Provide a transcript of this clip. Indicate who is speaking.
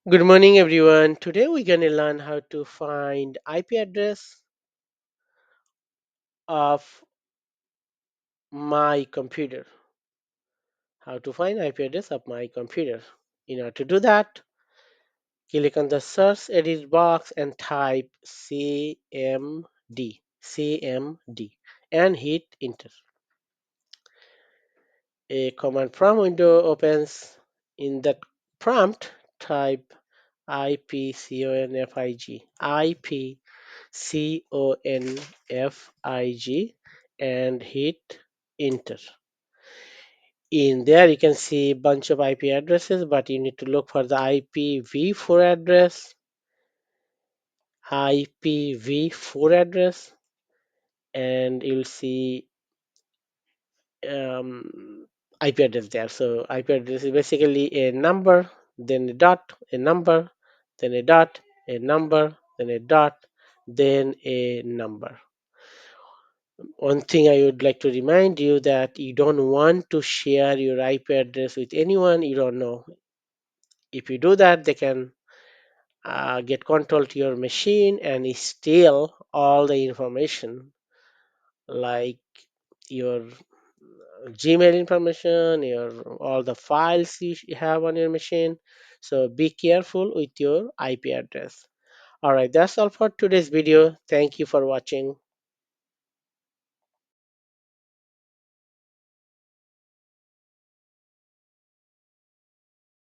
Speaker 1: Good morning, everyone. Today we're going to learn how to find IP address of my computer. How to find IP address of my computer. In order to do that, click on the search edit box and type CMD and hit enter. A command prompt window opens. In that prompt, type IPCONFIG and hit enter. In there you can see a bunch of IP addresses, but you need to look for the IPv4 address, IPv4 address, and you'll see IP address there. So IP address is basically a number, then a dot, a number, then a dot, a number, then a dot, then a number. One thing I would like to remind you that you don't want to share your IP address with anyone you don't know. If you do that, they can get control to your machine and steal all the information like your Gmail information, your all the files you have on your machine. So be careful with your IP address. All right, that's all for today's video. Thank you for watching.